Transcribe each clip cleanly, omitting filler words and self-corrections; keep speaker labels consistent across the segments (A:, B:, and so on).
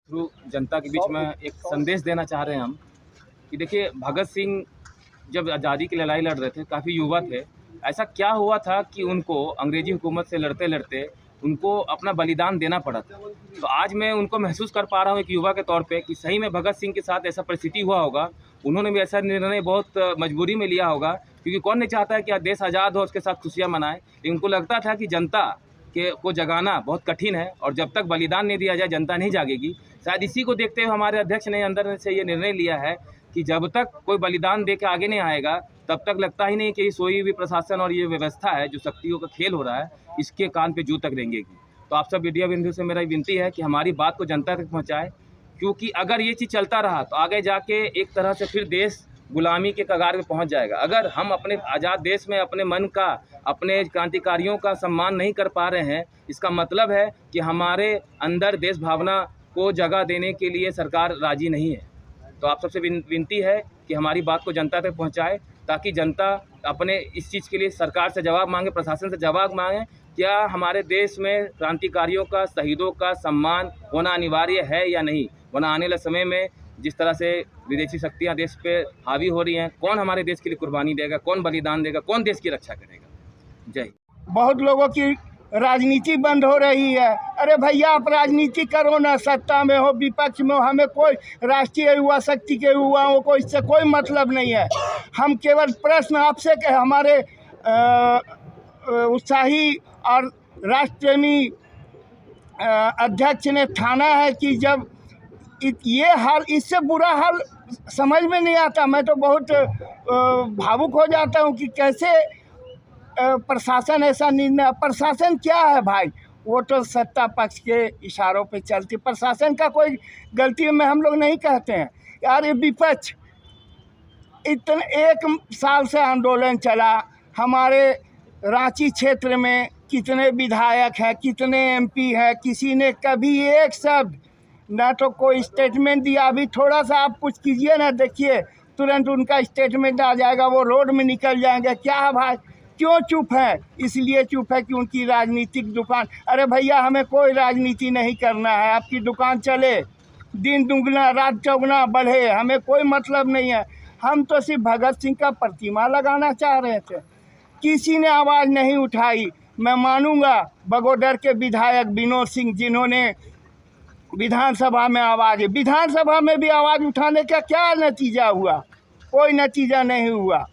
A: Through जनता के बीच में एक संदेश देना चाह रहे हैं हम कि देखिए, भगत सिंह जब आज़ादी की लड़ाई लड़ रहे थे, काफ़ी युवा थे। ऐसा क्या हुआ था कि उनको अंग्रेजी हुकूमत से लड़ते लड़ते उनको अपना बलिदान देना पड़ा था। तो आज मैं उनको महसूस कर पा रहा हूँ एक युवा के तौर पे कि सही में भगत सिंह के साथ ऐसा परिस्थिति हुआ होगा। उन्होंने भी ऐसा निर्णय बहुत मजबूरी में लिया होगा, क्योंकि कौन नहीं चाहता है कि देश आज़ाद हो, उसके साथ खुशियाँ मनाएं। लेकिन उनको लगता था कि जनता को जगाना बहुत कठिन है और जब तक बलिदान नहीं दिया जाए जनता नहीं जागेगी। शायद इसी को देखते हुए हमारे अध्यक्ष ने अंदर से ये निर्णय लिया है कि जब तक कोई बलिदान दे के आगे नहीं आएगा, तब तक लगता ही नहीं कि सोई हुई प्रशासन और ये व्यवस्था है जो शक्तियों का खेल हो रहा है, इसके कान पे जू तक रेंगेगी। तो आप सब मीडिया बिंदु से मेरा विनती है कि हमारी बात को जनता तक पहुँचाएँ, क्योंकि अगर ये चीज़ चलता रहा तो आगे जाके एक तरह से फिर देश गुलामी के कगार में पहुंच जाएगा। अगर हम अपने आज़ाद देश में अपने मन का, अपने क्रांतिकारियों का सम्मान नहीं कर पा रहे हैं, इसका मतलब है कि हमारे अंदर देश भावना को जगह देने के लिए सरकार राजी नहीं है। तो आप सबसे विनती है कि हमारी बात को जनता तक पहुंचाए, ताकि जनता अपने इस चीज़ के लिए सरकार से जवाब मांगे, प्रशासन से जवाब मांगे। क्या हमारे देश में क्रांतिकारियों का, शहीदों का सम्मान होना अनिवार्य है या नहीं? वरना आने वाले समय में जिस तरह से विदेशी शक्तियां देश पे हावी हो रही हैं, कौन हमारे देश के लिए कुर्बानी देगा, कौन बलिदान देगा, कौन देश की रक्षा करेगा? जय।
B: बहुत लोगों की राजनीति बंद हो रही है। अरे भैया, आप राजनीति करो ना, सत्ता में हो, विपक्ष में हो, हमें कोई राष्ट्रीय युवा शक्ति के युवाओं को इससे कोई मतलब नहीं है। हम केवल प्रश्न आपसे के हमारे उत्साही और राष्ट्रप्रेमी अध्यक्ष ने ठाना है कि जब ये हाल, इससे बुरा हाल समझ में नहीं आता। मैं तो बहुत भावुक हो जाता हूँ कि कैसे प्रशासन ऐसा निर्णय। प्रशासन क्या है भाई? वो तो सत्ता पक्ष के इशारों पे चलती। प्रशासन का कोई गलती में हम लोग नहीं कहते हैं यार। ये विपक्ष इतने 1 साल से आंदोलन चला, हमारे रांची क्षेत्र में कितने विधायक हैं, कितने एमपी हैं, किसी ने कभी एक शब्द ना तो कोई स्टेटमेंट दिया। अभी थोड़ा सा आप कुछ कीजिए ना, देखिए तुरंत उनका स्टेटमेंट आ जाएगा, वो रोड में निकल जाएंगे। क्या है भाई, क्यों चुप है? इसलिए चुप है कि उनकी राजनीतिक दुकान। अरे भैया, हमें कोई राजनीति नहीं करना है। आपकी दुकान चले, दिन दुगना रात चौगुना बढ़े, हमें कोई मतलब नहीं है। हम तो सिर्फ भगत सिंह का प्रतिमा लगाना चाह रहे थे, किसी ने आवाज़ नहीं उठाई। मैं मानूंगा बगोदर के विधायक विनोद सिंह, जिन्होंने विधानसभा में आवाज़, विधानसभा में भी आवाज़ उठाने का क्या नतीजा हुआ? कोई नतीजा नहीं हुआ।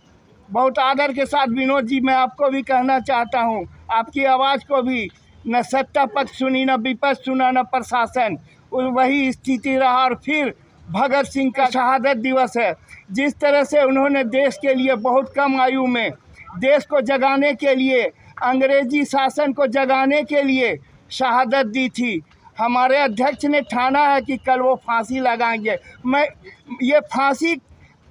B: बहुत आदर के साथ विनोद जी, मैं आपको भी कहना चाहता हूँ, आपकी आवाज़ को भी न सत्ता पक्ष सुनी, न विपक्ष सुना, न प्रशासन। वही स्थिति रहा। और फिर भगत सिंह का शहादत दिवस है। जिस तरह से उन्होंने देश के लिए बहुत कम आयु में देश को जगाने के लिए, अंग्रेजी शासन को जगाने के लिए शहादत दी थी, हमारे अध्यक्ष ने ठाना है कि कल वो फांसी लगाएंगे। मैं ये फांसी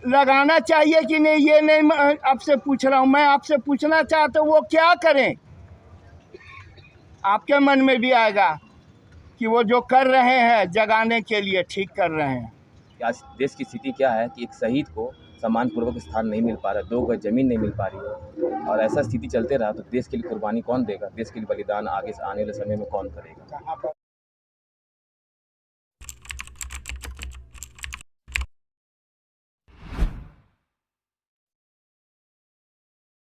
B: लगाना चाहिए कि नहीं, ये नहीं मैं आपसे पूछ रहा हूँ। मैं आपसे पूछना चाहता हूँ वो क्या करें? आपके मन में भी आएगा कि वो जो कर रहे हैं जगाने के लिए ठीक कर रहे हैं।
A: आज देश की स्थिति क्या है कि एक शहीद को सम्मानपूर्वक स्थान नहीं मिल पा रहा, 2 गज जमीन नहीं मिल पा रही है, और ऐसा स्थिति चलते रहा तो देश के लिए कुर्बानी कौन देगा? देश के लिए बलिदान आगे से आने वाले समय में कौन करेगा?